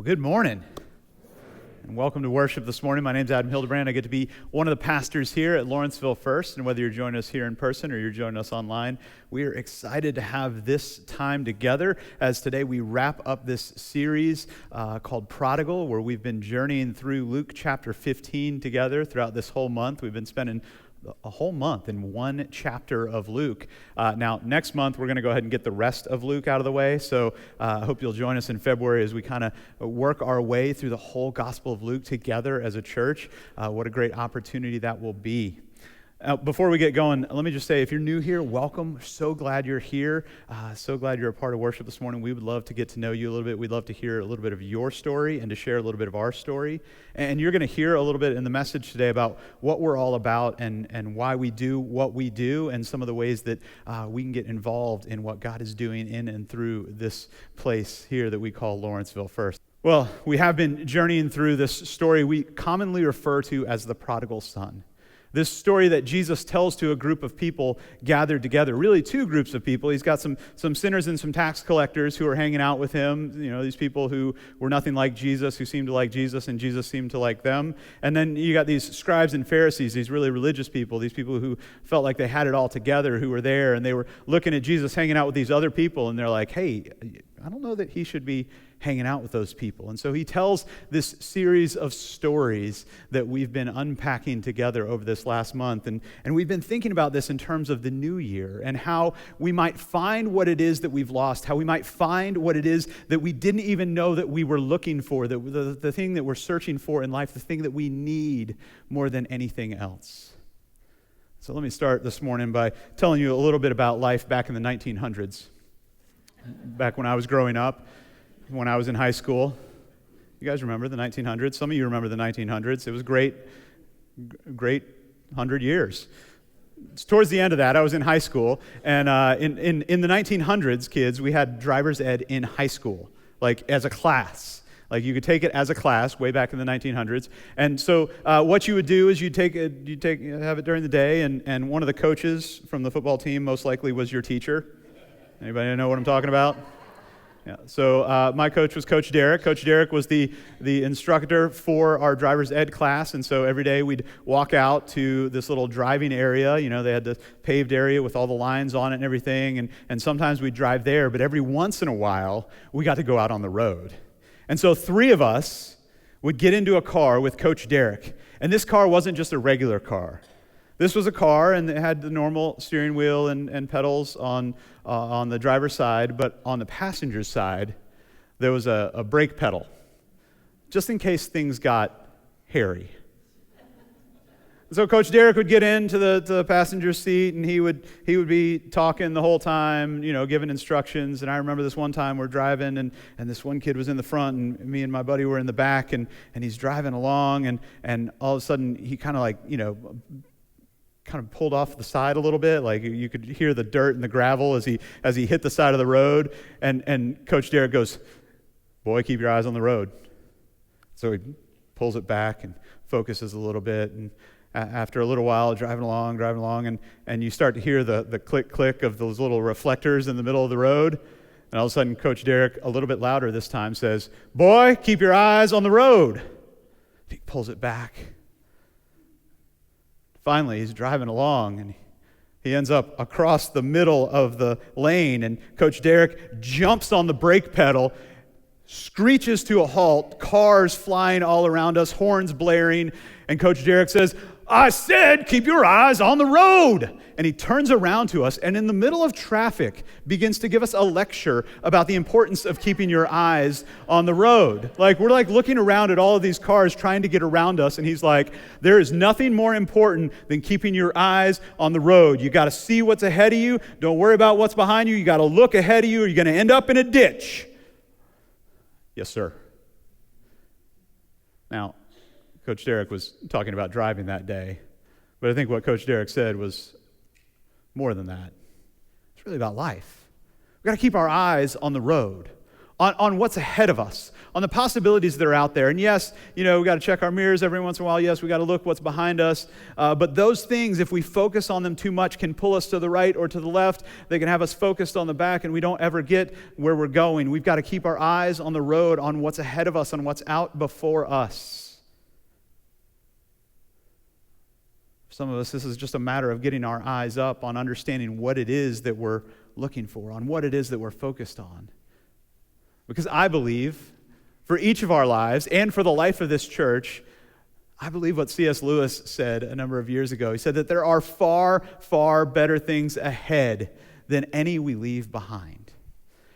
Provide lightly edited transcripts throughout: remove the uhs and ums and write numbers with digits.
Good morning, and welcome to worship this morning. My name's Adam Hildebrand. I get to be one of the pastors here at LVfirst, and whether you're joining us here in person or you're joining us online, we are excited to have this time together as today we wrap up this series called Prodigal, where we've been journeying through Luke chapter 15 together throughout this whole month. We've been spending a whole month in one chapter of Luke. Now, next month, we're going to go ahead and get the rest of Luke out of the way, so I hope you'll join us in February as we kind of work our way through the whole Gospel of Luke together as a church. What a great opportunity that will be. Before we get going, let me just say, if you're new here, welcome. We're so glad you're here. So glad you're a part of worship this morning. We would love to get to know you a little bit. We'd love to hear a little bit of your story and to share a little bit of our story. And you're going to hear a little bit in the message today about what we're all about and why we do what we do and some of the ways that we can get involved in what God is doing in and through this place here that we call LVfirst. Well, we have been journeying through this story we commonly refer to as the Prodigal Son. This story that Jesus tells to a group of people gathered together, really two groups of people. He's got some sinners and some tax collectors who are hanging out with him, these people who were nothing like Jesus, who seemed to like Jesus, and Jesus seemed to like them. And then you got these scribes and Pharisees, these really religious people, these people who felt like they had it all together, who were there, and they were looking at Jesus hanging out with these other people, and they're like, hey, I don't know that he should be hanging out with those people. And so he tells this series of stories that we've been unpacking together over this last month. And we've been thinking about this in terms of the new year and how we might find what it is that we've lost, how we might find what it is that we didn't even know that we were looking for, the thing that we're searching for in life, the thing that we need more than anything else. So let me start this morning by telling you a little bit about life back in the 1900s. Back when I was growing up, when I was in high school. You guys remember the 1900s? Some of you remember the 1900s. It was great 100 years. It's towards the end of that, I was in high school, and in the 1900s, kids, we had driver's ed in high school, like as a class. Like you could take it as a class way back in the 1900s. And so what you would do is you'd have it during the day, and one of the coaches from the football team most likely was your teacher. Anybody know what I'm talking about? Yeah. So my coach was Coach Derek. Coach Derek was the instructor for our driver's ed class, and so every day we'd walk out to this little driving area. They had the paved area with all the lines on it and everything, and sometimes we'd drive there, but every once in a while, we got to go out on the road. And so three of us would get into a car with Coach Derek, and this car wasn't just a regular car. This was a car, and it had the normal steering wheel and pedals on the driver's side, but on the passenger's side, there was a brake pedal, just in case things got hairy. So Coach Derek would get into the passenger seat, and he would be talking the whole time, giving instructions. And I remember this one time we're driving, and this one kid was in the front, and me and my buddy were in the back, and he's driving along, and all of a sudden he kind of pulled off the side a little bit, like you could hear the dirt and the gravel as he hit the side of the road, and Coach Derek goes, "Boy, keep your eyes on the road." So he pulls it back and focuses a little bit, and after a little while, driving along, and you start to hear the click of those little reflectors in the middle of the road, and all of a sudden, Coach Derek, a little bit louder this time, says, "Boy, keep your eyes on the road." He pulls it back. Finally, he's driving along, and he ends up across the middle of the lane, and Coach Derek jumps on the brake pedal, screeches to a halt, cars flying all around us, horns blaring, and Coach Derek says, "I said, keep your eyes on the road." And he turns around to us, and in the middle of traffic, begins to give us a lecture about the importance of keeping your eyes on the road. We're looking around at all of these cars trying to get around us, and he's like, there is nothing more important than keeping your eyes on the road. You got to see what's ahead of you. Don't worry about what's behind you. You got to look ahead of you, or you're going to end up in a ditch. Yes, sir. Now, Coach Derek was talking about driving that day, but I think what Coach Derek said was more than that. It's really about life. We've got to keep our eyes on the road. on what's ahead of us, on the possibilities that are out there. And yes, we got to check our mirrors every once in a while. Yes, we got to look what's behind us. But those things, if we focus on them too much, can pull us to the right or to the left. They can have us focused on the back, and we don't ever get where we're going. We've got to keep our eyes on the road, on what's ahead of us, on what's out before us. For some of us, this is just a matter of getting our eyes up on understanding what it is that we're looking for, on what it is that we're focused on. Because I believe, for each of our lives and for the life of this church, I believe what C.S. Lewis said a number of years ago. He said that there are far, far better things ahead than any we leave behind.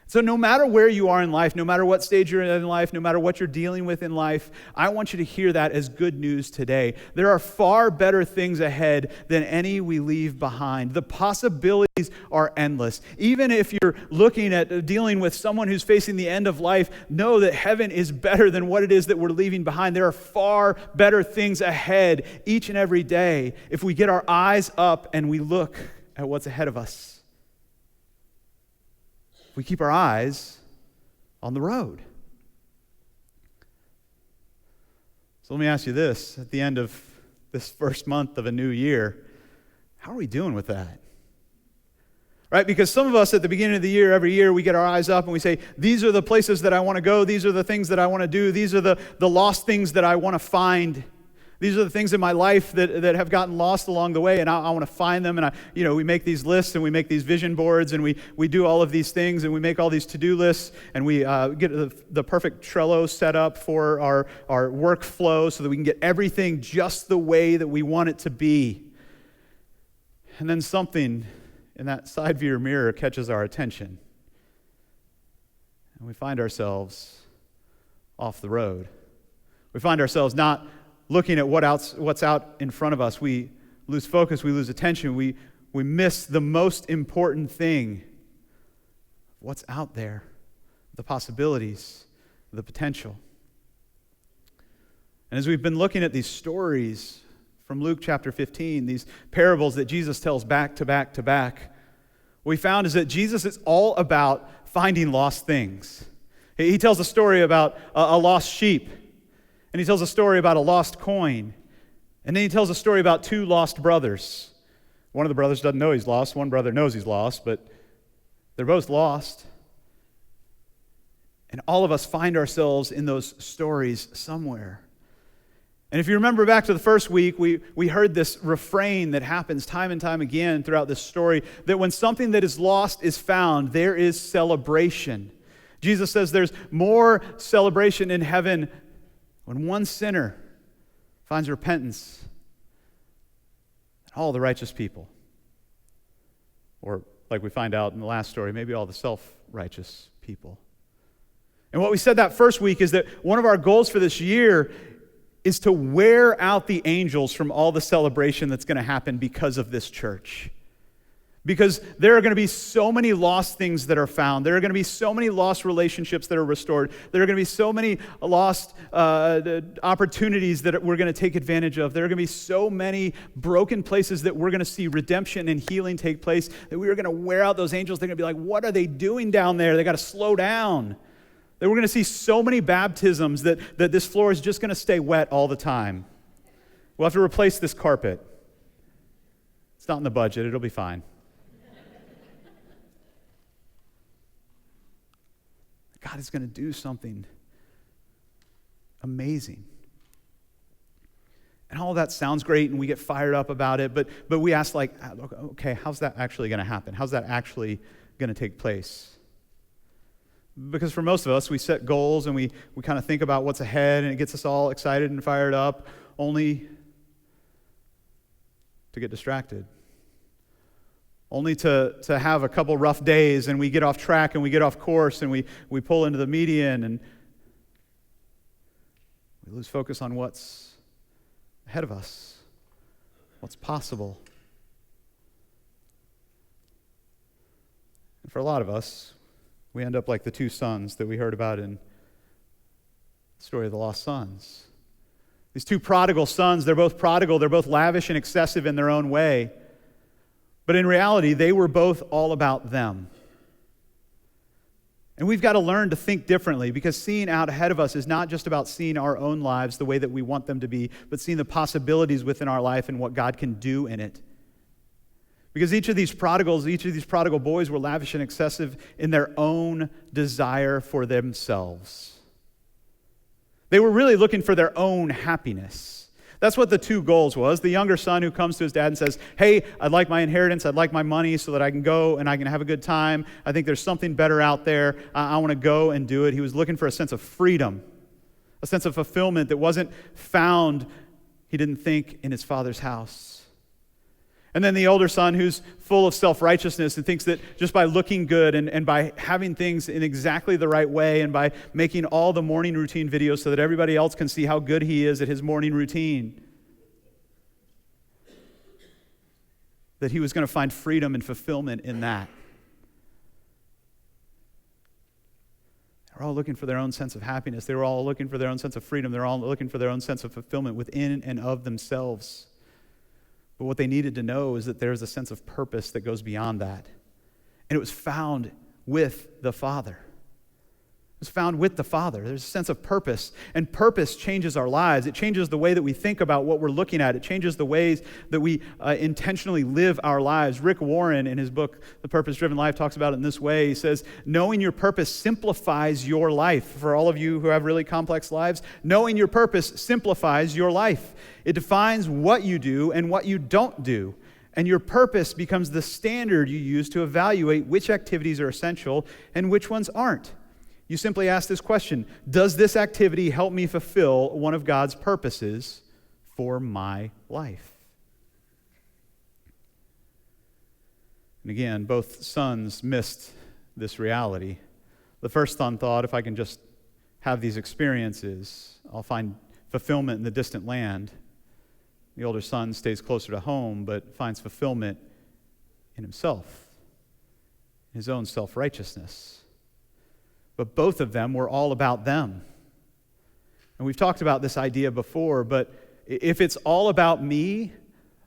So no matter where you are in life, no matter what stage you're in life, no matter what you're dealing with in life, I want you to hear that as good news today. There are far better things ahead than any we leave behind. The possibilities are endless. Even if you're looking at dealing with someone who's facing the end of life, know that heaven is better than what it is that we're leaving behind. There are far better things ahead each and every day if we get our eyes up and we look at what's ahead of us. We keep our eyes on the road. So let me ask you this, at the end of this first month of a new year, how are we doing with that? Right? Because some of us at the beginning of the year, every year, we get our eyes up and we say, these are the places that I want to go, these are the things that I want to do, these are the lost things that I want to find. These are the things in my life that have gotten lost along the way, and I want to find them. And we make these lists, and we make these vision boards, and we do all of these things, and we make all these to-do lists, and we get the perfect Trello set up for our workflow so that we can get everything just the way that we want it to be. And then something in that side view mirror catches our attention, and we find ourselves off the road. We find ourselves not looking at what's out in front of us. We lose focus, we lose attention, we miss the most important thing, what's out there, the possibilities, the potential. And as we've been looking at these stories from Luke chapter 15, these parables that Jesus tells back to back to back, what we found is that Jesus is all about finding lost things. He tells a story about a lost sheep. And he tells a story about a lost coin. And then he tells a story about two lost brothers. One of the brothers doesn't know he's lost. One brother knows he's lost, but they're both lost. And all of us find ourselves in those stories somewhere. And if you remember back to the first week, we heard this refrain that happens time and time again throughout this story, that when something that is lost is found, there is celebration. Jesus says there's more celebration in heaven when one sinner finds repentance, all the righteous people, or like we find out in the last story, maybe all the self-righteous people. And what we said that first week is that one of our goals for this year is to wear out the angels from all the celebration that's going to happen because of this church. Because there are going to be so many lost things that are found. There are going to be so many lost relationships that are restored. There are going to be so many lost opportunities that we're going to take advantage of. There are going to be so many broken places that we're going to see redemption and healing take place that we are going to wear out those angels. They're going to be like, what are they doing down there? They got to slow down. That we're going to see so many baptisms that this floor is just going to stay wet all the time. We'll have to replace this carpet. It's not in the budget. It'll be fine. God is going to do something amazing. And all of that sounds great, and we get fired up about it, but we ask, like, okay, how's that actually going to happen? How's that actually going to take place? Because for most of us, we set goals, and we kind of think about what's ahead, and it gets us all excited and fired up, only to get distracted. Only to have a couple rough days, and we get off track and we get off course, and we pull into the median, and we lose focus on what's ahead of us, what's possible. And for a lot of us, we end up like the two sons that we heard about in the story of the lost sons. These two prodigal sons, they're both prodigal, they're both lavish and excessive in their own way. But in reality, they were both all about them. And we've got to learn to think differently, because seeing out ahead of us is not just about seeing our own lives the way that we want them to be, but seeing the possibilities within our life and what God can do in it. Because each of these prodigal boys were lavish and excessive in their own desire for themselves. They were really looking for their own happiness. That's what the two goals was. The younger son who comes to his dad and says, hey, I'd like my inheritance, I'd like my money so that I can go and I can have a good time. I think there's something better out there. I want to go and do it. He was looking for a sense of freedom, a sense of fulfillment that wasn't found, he didn't think, in his father's house. And then the older son who's full of self-righteousness and thinks that just by looking good and by having things in exactly the right way and by making all the morning routine videos so that everybody else can see how good he is at his morning routine, that he was going to find freedom and fulfillment in that. They were all looking for their own sense of happiness. They were all looking for their own sense of freedom. They were all looking for their own sense of fulfillment within and of themselves. But what they needed to know is that there's a sense of purpose that goes beyond that. And it was found with the Father. It was found with the Father. There's a sense of purpose. And purpose changes our lives. It changes the way that we think about what we're looking at. It changes the ways that we intentionally live our lives. Rick Warren, in his book, The Purpose-Driven Life, talks about it in this way. He says, knowing your purpose simplifies your life. For all of you who have really complex lives, knowing your purpose simplifies your life. It defines what you do and what you don't do. And your purpose becomes the standard you use to evaluate which activities are essential and which ones aren't. You simply ask this question: does this activity help me fulfill one of God's purposes for my life? And again, both sons missed this reality. The first son thought, if I can just have these experiences, I'll find fulfillment in the distant land. The older son stays closer to home, but finds fulfillment in himself, his own self-righteousness. But both of them were all about them. And we've talked about this idea before, but if it's all about me,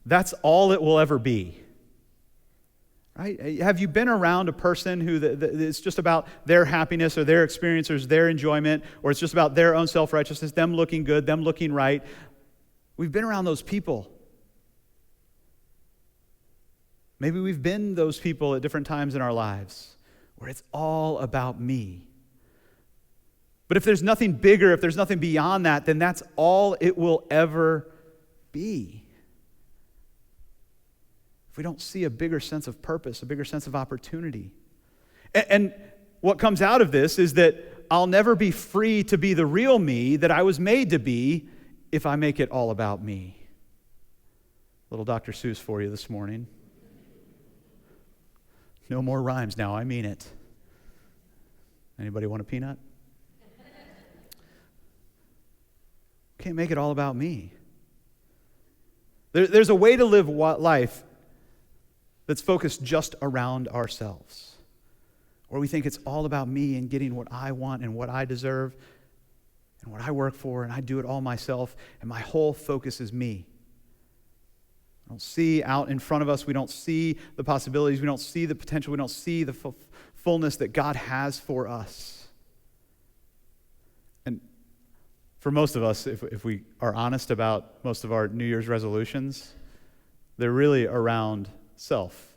that's all it will ever be. Right? Have you been around a person who it's just about their happiness or their experience or their enjoyment, or it's just about their own self-righteousness, them looking good, them looking right? We've been around those people. Maybe we've been those people at different times in our lives where it's all about me. But if there's nothing bigger, if there's nothing beyond that, then that's all it will ever be. If we don't see a bigger sense of purpose, a bigger sense of opportunity. And what comes out of this is that I'll never be free to be the real me that I was made to be if I make it all about me. Little Dr. Seuss for you this morning. No more rhymes now, I mean it. Anybody want a peanut? Can't make it all about me. There's a way to live life that's focused just around ourselves, where we think it's all about me and getting what I want and what I deserve and what I work for, and I do it all myself, and my whole focus is me. We don't see out in front of us. We don't see the possibilities. We don't see the potential. We don't see the fullness that God has for us. And for most of us, if we are honest about most of our New Year's resolutions, they're really around self,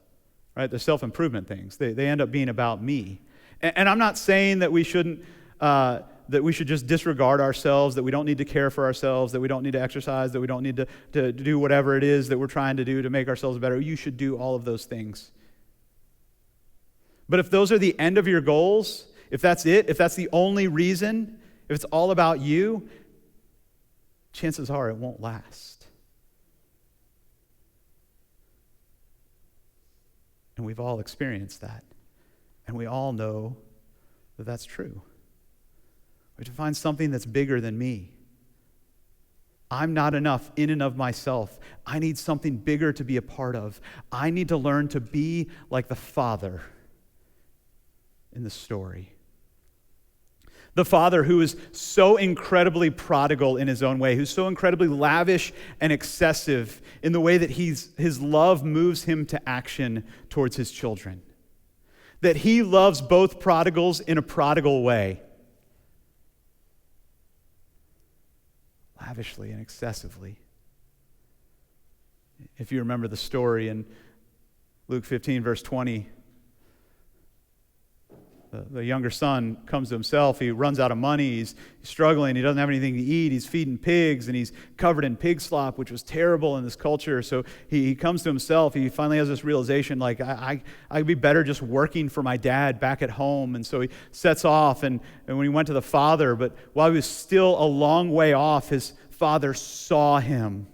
right? They're self-improvement things. They end up being about me. And I'm not saying that we shouldn't, that we should just disregard ourselves, that we don't need to care for ourselves, that we don't need to exercise, that we don't need to do whatever it is that we're trying to do to make ourselves better. You should do all of those things. But if those are the end of your goals, if that's it, if that's the only reason, if it's all about you, chances are it won't last. And we've all experienced that. And we all know that that's true. We have to find something that's bigger than me. I'm not enough in and of myself. I need something bigger to be a part of. I need to learn to be like the Father in the story. The Father who is so incredibly prodigal in his own way, who's so incredibly lavish and excessive in the way that his love moves him to action towards his children. that he loves both prodigals in a prodigal way. Lavishly and excessively. If you remember the story in Luke 15, verse 20, the younger son comes to himself. He runs out of money. He's struggling. He doesn't have anything to eat. He's feeding pigs, and he's covered in pig slop, which was terrible in this culture. So he comes to himself. He finally has this realization, like, I'd be better just working for my dad back at home. And so he sets off, and when he went to the father, but while he was still a long way off, his father saw him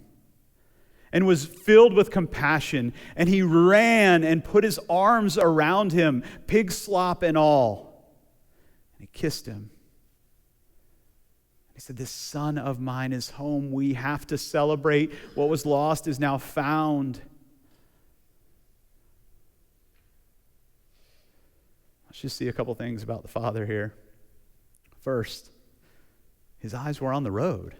and was filled with compassion, and he ran and put his arms around him, pig slop and all, and he kissed him. He said, "This son of mine is home. We have to celebrate. What was lost is now found." Let's just see a couple things about the father here. First, his eyes were on the road.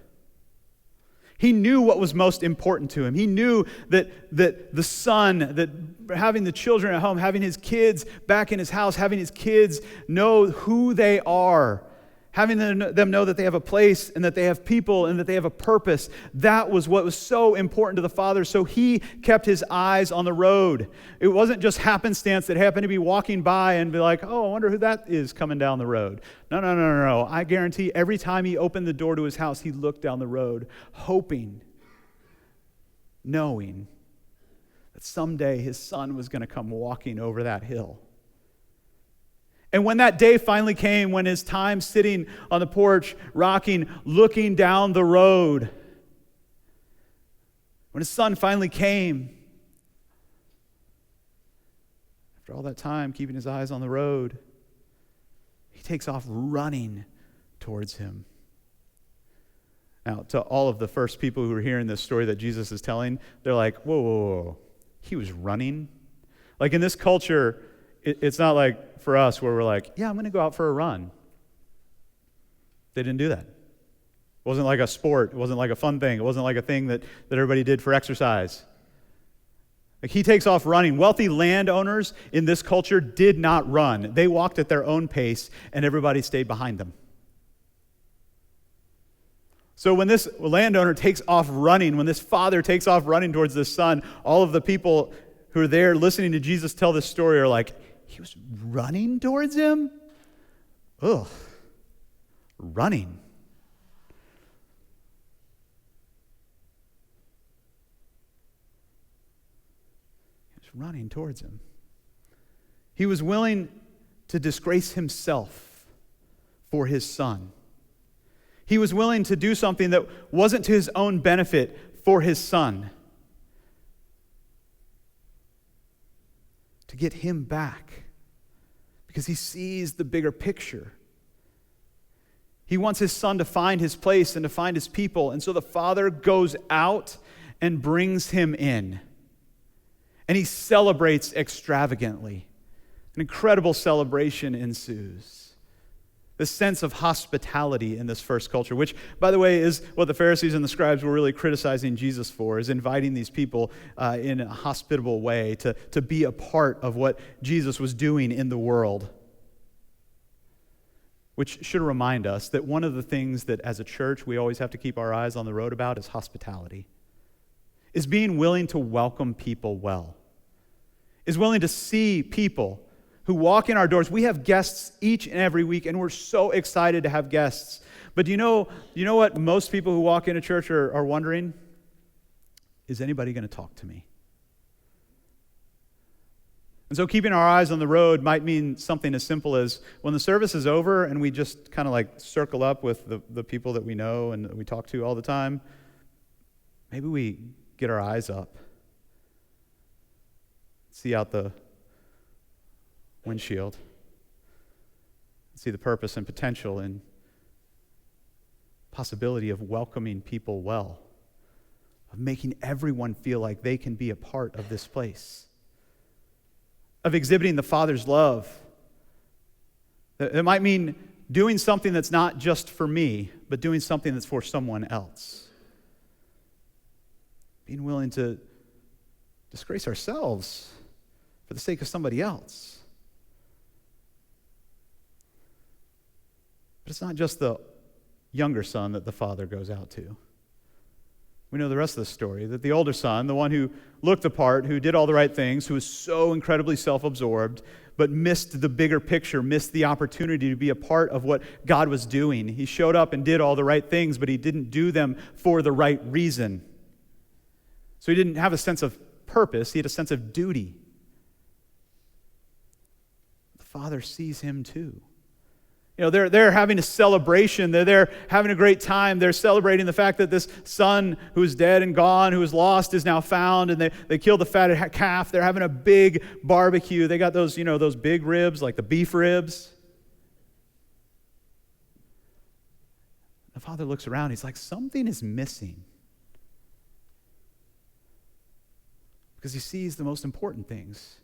He knew what was most important to him. He knew that the son, that having the children at home, having his kids back in his house, having his kids know who they are, having them know that they have a place and that they have people and that they have a purpose, that was what was so important to the father. So he kept his eyes on the road. It wasn't just happenstance that happened to be walking by and be like, "Oh, I wonder who that is coming down the road." No. I guarantee every time he opened the door to his house, he looked down the road, hoping, knowing that someday his son was going to come walking over that hill. And when that day finally came, when his time sitting on the porch, rocking, looking down the road, when his son finally came, after all that time keeping his eyes on the road, he takes off running towards him. Now, to all of the first people who are hearing this story that Jesus is telling, they're like, whoa. He was running? Like in this culture, it's not like for us where we're like, yeah, I'm going to go out for a run. They didn't do that. It wasn't like a sport. It wasn't like a fun thing. It wasn't like a thing that everybody did for exercise. Like he takes off running. Wealthy landowners in this culture did not run. They walked at their own pace, and everybody stayed behind them. So when this landowner takes off running, when this father takes off running towards this son, all of the people who are there listening to Jesus tell this story are like, he was running towards him? Ugh. Running. He was running towards him. He was willing to disgrace himself for his son. He was willing to do something that wasn't to his own benefit for his son, to get him back, because he sees the bigger picture. He wants his son to find his place and to find his people, and so the father goes out and brings him in, and he celebrates extravagantly. An incredible celebration ensues. This sense of hospitality in this first culture, which, by the way, is what the Pharisees and the scribes were really criticizing Jesus for, is inviting these people in a hospitable way to be a part of what Jesus was doing in the world. Which should remind us that one of the things that as a church we always have to keep our eyes on the road about is hospitality. Is being willing to welcome people well. Is willing to see people who walk in our doors. We have guests each and every week, and we're so excited to have guests. But do you know what most people who walk into church are wondering? Is anybody going to talk to me? And so keeping our eyes on the road might mean something as simple as when the service is over and we just kind of like circle up with the people that we know and that we talk to all the time, maybe we get our eyes up, see out the windshield, see the purpose and potential and possibility of welcoming people well, of making everyone feel like they can be a part of this place, of exhibiting the Father's love. It might mean doing something that's not just for me, but doing something that's for someone else. Being willing to disgrace ourselves for the sake of somebody else. But it's not just the younger son that the father goes out to. We know the rest of the story, that the older son, the one who looked the part, who did all the right things, who was so incredibly self-absorbed, but missed the bigger picture, missed the opportunity to be a part of what God was doing. He showed up and did all the right things, but he didn't do them for the right reason. So he didn't have a sense of purpose, he had a sense of duty. The father sees him too. They're having a celebration. They're having a great time. They're celebrating the fact that this son who's dead and gone, who was lost, is now found, and they killed the fatted calf. They're having a big barbecue. They got those big ribs, like the beef ribs. The father looks around. He's like, something is missing. Because he sees the most important things.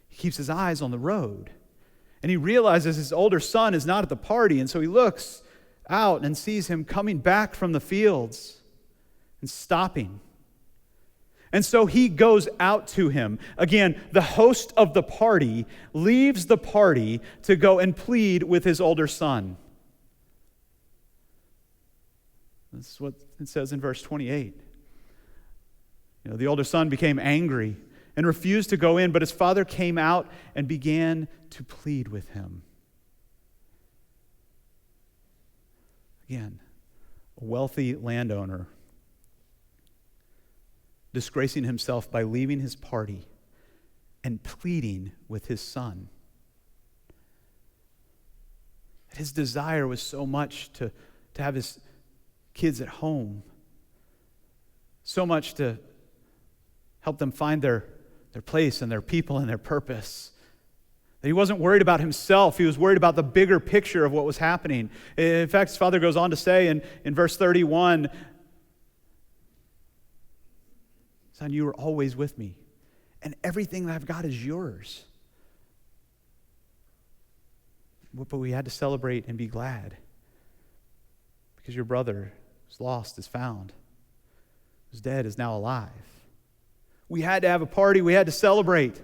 He keeps his eyes on the road. And he realizes his older son is not at the party, and so he looks out and sees him coming back from the fields and stopping. And so he goes out to him. Again, the host of the party leaves the party to go and plead with his older son. That's what it says in verse 28. The older son became angry and refused to go in, but his father came out and began to plead with him. Again, a wealthy landowner disgracing himself by leaving his party and pleading with his son. His desire was so much to have his kids at home, so much to help them find their place and their people and their purpose. That he wasn't worried about himself. He was worried about the bigger picture of what was happening. In fact, his father goes on to say in verse 31, son, you are always with me, and everything that I've got is yours. But we had to celebrate and be glad because your brother who's lost is found, who's dead is now alive. We had to have a party. We had to celebrate.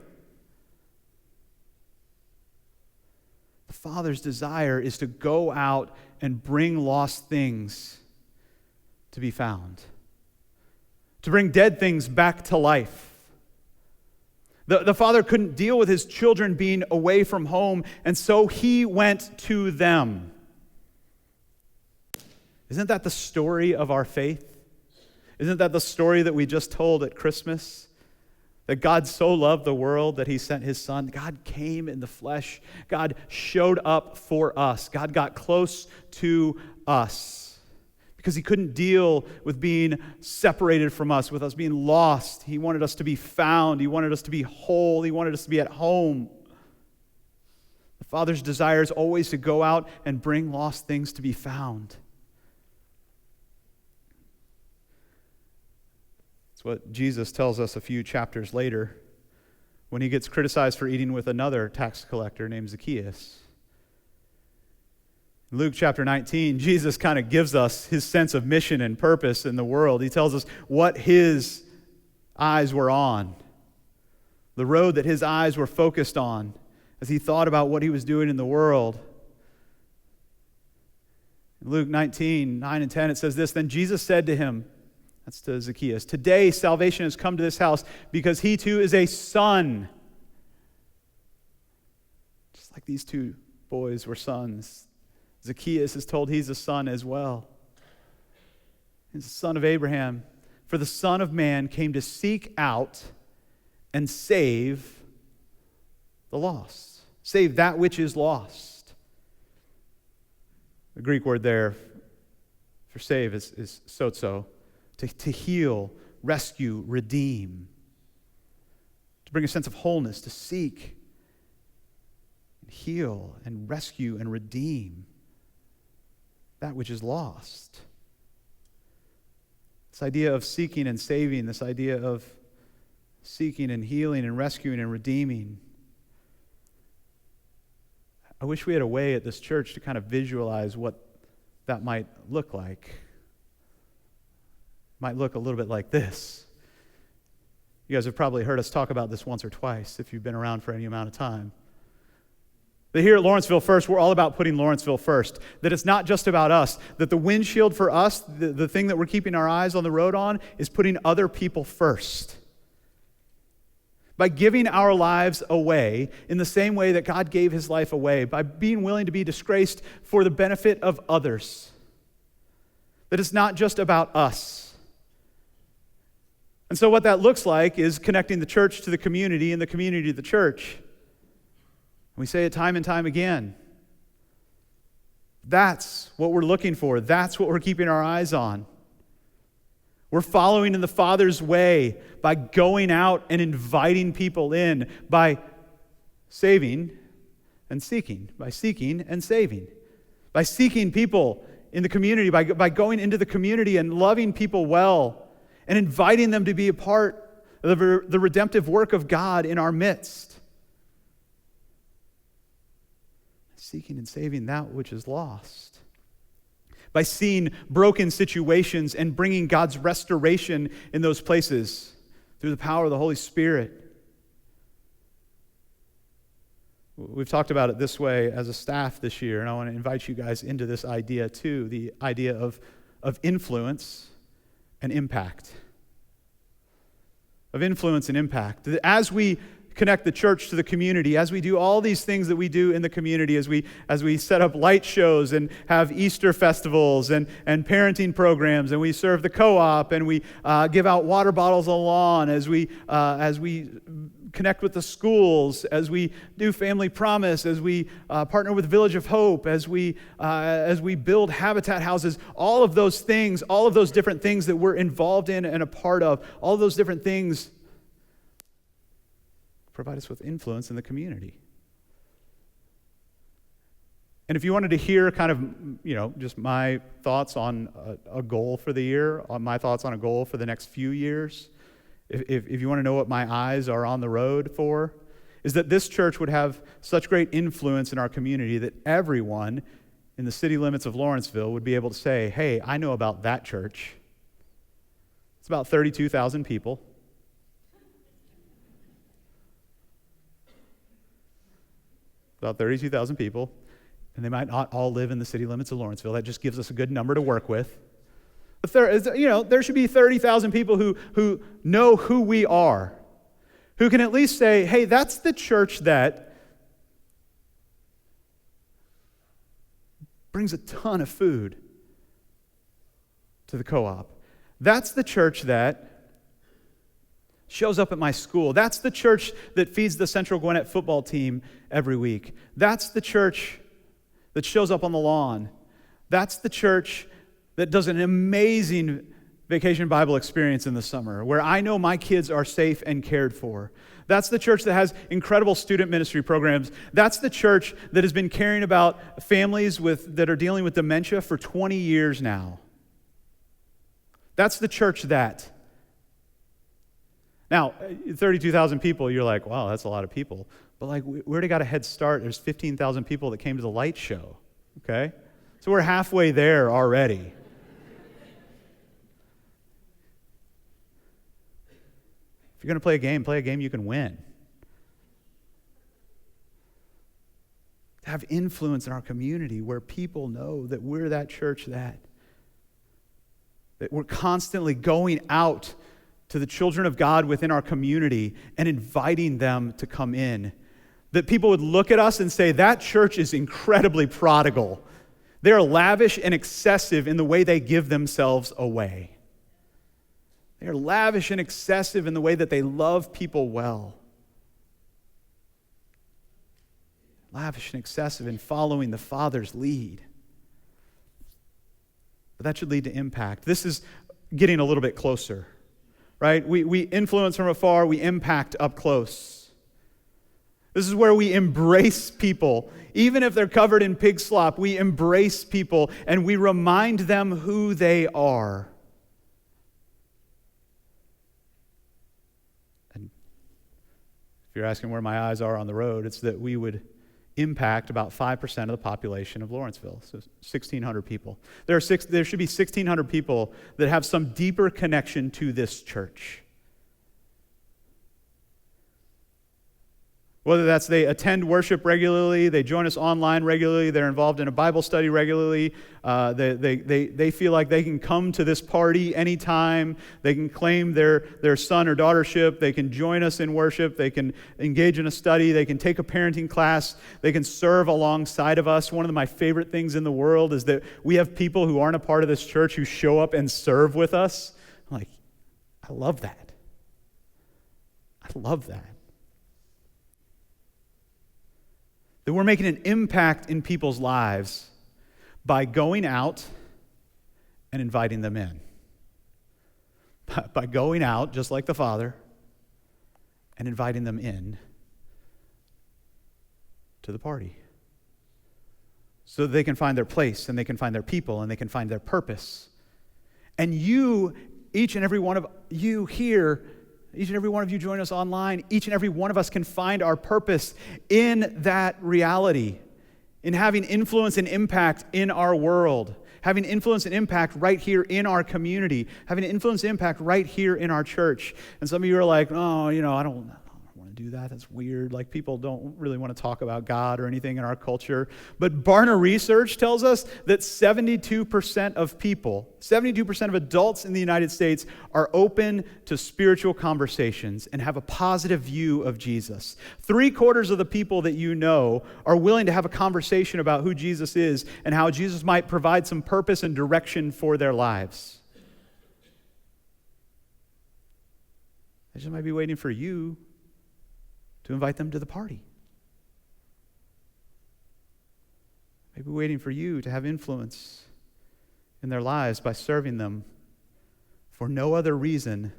The Father's desire is to go out and bring lost things to be found, to bring dead things back to life. The Father couldn't deal with his children being away from home, and so he went to them. Isn't that the story of our faith? Isn't that the story that we just told at Christmas? That God so loved the world that he sent his son. God came in the flesh. God showed up for us. God got close to us because he couldn't deal with being separated from us, with us being lost. He wanted us to be found. He wanted us to be whole. He wanted us to be at home. The Father's desire is always to go out and bring lost things to be found. It's what Jesus tells us a few chapters later when he gets criticized for eating with another tax collector named Zacchaeus. In Luke chapter 19, Jesus kind of gives us his sense of mission and purpose in the world. He tells us what his eyes were on, the road that his eyes were focused on as he thought about what he was doing in the world. In Luke 19, 9 and 10, it says this, then Jesus said to him, that's to Zacchaeus, today salvation has come to this house because he too is a son. Just like these two boys were sons. Zacchaeus is told he's a son as well. He's a son of Abraham. For the Son of Man came to seek out and save the lost. Save that which is lost. The Greek word there for save is sozo. To heal, rescue, redeem. To bring a sense of wholeness, to seek, and heal, and rescue, and redeem that which is lost. This idea of seeking and saving, this idea of seeking and healing and rescuing and redeeming. I wish we had a way at this church to kind of visualize what that might look like. Might look a little bit like this. You guys have probably heard us talk about this once or twice if you've been around for any amount of time. That here at Lawrenceville First, we're all about putting Lawrenceville first. That it's not just about us. That the windshield for us, the thing that we're keeping our eyes on the road on, is putting other people first. By giving our lives away in the same way that God gave his life away. By being willing to be disgraced for the benefit of others. That it's not just about us. And so what that looks like is connecting the church to the community and the community to the church. We say it time and time again. That's what we're looking for. That's what we're keeping our eyes on. We're following in the Father's way by going out and inviting people in, by saving and seeking, by seeking and saving, by seeking people in the community, by going into the community and loving people well and inviting them to be a part of the redemptive work of God in our midst. Seeking and saving that which is lost. By seeing broken situations and bringing God's restoration in those places through the power of the Holy Spirit. We've talked about it this way as a staff this year, and I want to invite you guys into this idea too, the idea of influence and impact. Of influence and impact. As we connect the church to the community, as we do all these things that we do in the community, as we set up light shows and have Easter festivals and parenting programs, and we serve the co-op, and we give out water bottles on the lawn, as we connect with the schools, as we do Family Promise, as we partner with Village of Hope, as we build habitat houses, all of those things, all of those different things that we're involved in and a part of, all of those different things provide us with influence in the community. And if you wanted to hear kind of, just my thoughts on a goal for the year, on my thoughts on a goal for the next few years, if you want to know what my eyes are on the road for, is that this church would have such great influence in our community that everyone in the city limits of Lawrenceville would be able to say, hey, I know about that church. It's about 32,000 people. About 32,000 people, and they might not all live in the city limits of Lawrenceville. That just gives us a good number to work with. But there should be 30,000 people who know who we are, who can at least say, hey, that's the church that brings a ton of food to the co-op. That's the church that shows up at my school. That's the church that feeds the Central Gwinnett football team every week. That's the church that shows up on the lawn. That's the church that does an amazing vacation Bible experience in the summer, where I know my kids are safe and cared for. That's the church that has incredible student ministry programs. That's the church that has been caring about families that are dealing with dementia for 20 years now. That's the church that. Now, 32,000 people, you're like, wow, that's a lot of people. But we already got a head start. There's 15,000 people that came to the light show, okay? So we're halfway there already. If you're going to play a game you can win. To have influence in our community where people know that we're that church that we're constantly going out to the children of God within our community and inviting them to come in. That people would look at us and say, that church is incredibly prodigal. They're lavish and excessive in the way they give themselves away. They're lavish and excessive in the way that they love people well. Lavish and excessive in following the Father's lead. But that should lead to impact. This is getting a little bit closer. Right? We influence from afar, we impact up close. This is where we embrace people. Even if they're covered in pig slop, we embrace people and we remind them who they are. And if you're asking where my eyes are on the road, it's that we would impact about 5% of the population of Lawrenceville, so 1,600 people. There should be 1,600 people that have some deeper connection to this church. Whether that's they attend worship regularly, they join us online regularly, they're involved in a Bible study regularly, they feel like they can come to this party anytime, they can claim their son or daughtership, they can join us in worship, they can engage in a study, they can take a parenting class, they can serve alongside of us. One of my favorite things in the world is that we have people who aren't a part of this church who show up and serve with us. I'm like, I love that. I love that. That we're making an impact in people's lives by going out and inviting them in. By going out, just like the Father, and inviting them in to the party. So that they can find their place, and they can find their people, and they can find their purpose. And you, each and every one of you here, each and every one of you join us online, each and every one of us can find our purpose in that reality, in having influence and impact in our world, having influence and impact right here in our community, having influence and impact right here in our church. And some of you are like, oh, I don't want to do that. That's weird. Like, people don't really want to talk about God or anything in our culture. But Barna research tells us that 72% of people, 72% of adults in the United States are open to spiritual conversations and have a positive view of Jesus. 3/4 of the people that you know are willing to have a conversation about who Jesus is and how Jesus might provide some purpose and direction for their lives. They just might be waiting for you to invite them to the party. Maybe waiting for you to have influence in their lives by serving them for no other reason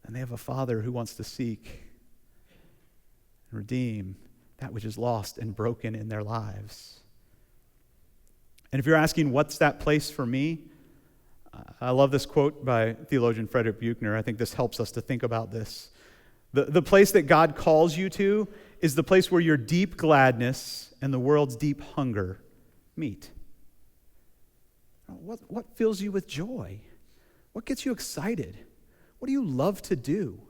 than they have a Father who wants to seek and redeem that which is lost and broken in their lives. And if you're asking, what's that place for me? I love this quote by theologian Frederick Buechner. I think this helps us to think about this. The place that God calls you to is the place where your deep gladness and the world's deep hunger meet. What fills you with joy? What gets you excited? What do you love to do?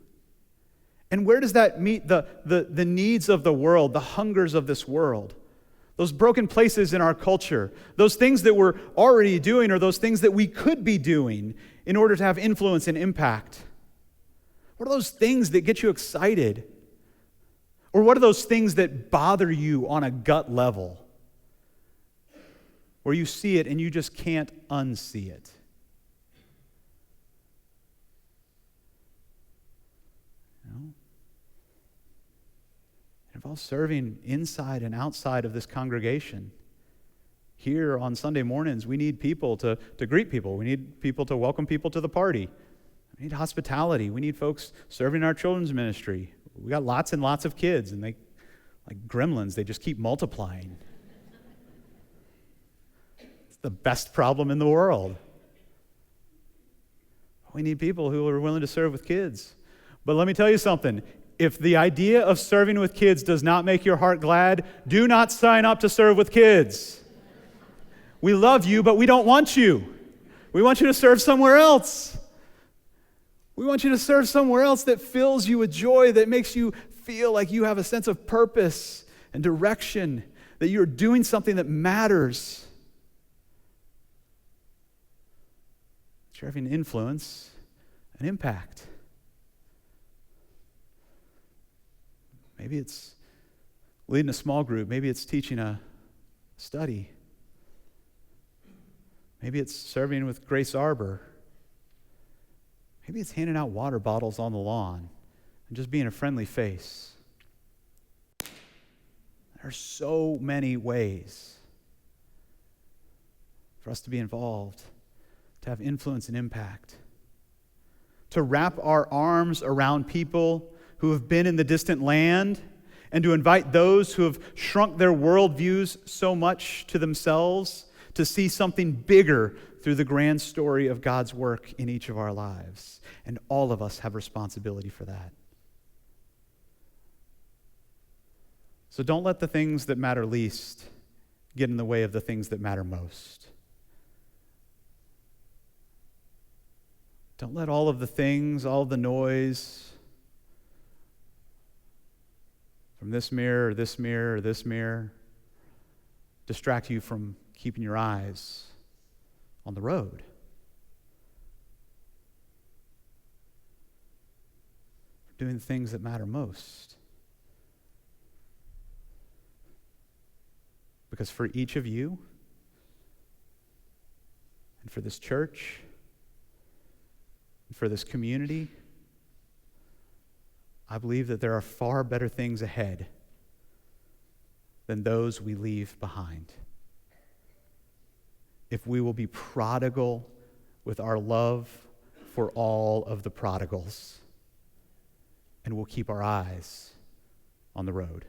And where does that meet the needs of the world, the hungers of this world? Those broken places in our culture, those things that we're already doing or those things that we could be doing in order to have influence and impact. What are those things that get you excited? Or what are those things that bother you on a gut level? Where you see it and you just can't unsee it. It involves serving inside and outside of this congregation. Here on Sunday mornings, we need people to greet people. We need people to welcome people to the party. We need hospitality. We need folks serving our children's ministry. We got lots and lots of kids, and they, like gremlins, they just keep multiplying. It's the best problem in the world. We need people who are willing to serve with kids. But let me tell you something. If the idea of serving with kids does not make your heart glad, do not sign up to serve with kids. We love you, but we don't want you. We want you to serve somewhere else. We want you to serve somewhere else that fills you with joy, that makes you feel like you have a sense of purpose and direction, that you're doing something that matters. That you're having influence and impact. Maybe it's leading a small group. Maybe it's teaching a study. Maybe it's serving with Grace Arbor. Maybe it's handing out water bottles on the lawn and just being a friendly face. There are so many ways for us to be involved, to have influence and impact, to wrap our arms around people who have been in the distant land, and to invite those who have shrunk their worldviews so much to themselves to see something bigger through the grand story of God's work in each of our lives. And all of us have responsibility for that. So don't let the things that matter least get in the way of the things that matter most. Don't let all of the things, all of the noise, from this mirror or this mirror or this mirror distract you from keeping your eyes on the road. Doing the things that matter most. Because for each of you, and for this church, and for this community, I believe that there are far better things ahead than those we leave behind. If we will be prodigal with our love for all of the prodigals, and we'll keep our eyes on the road.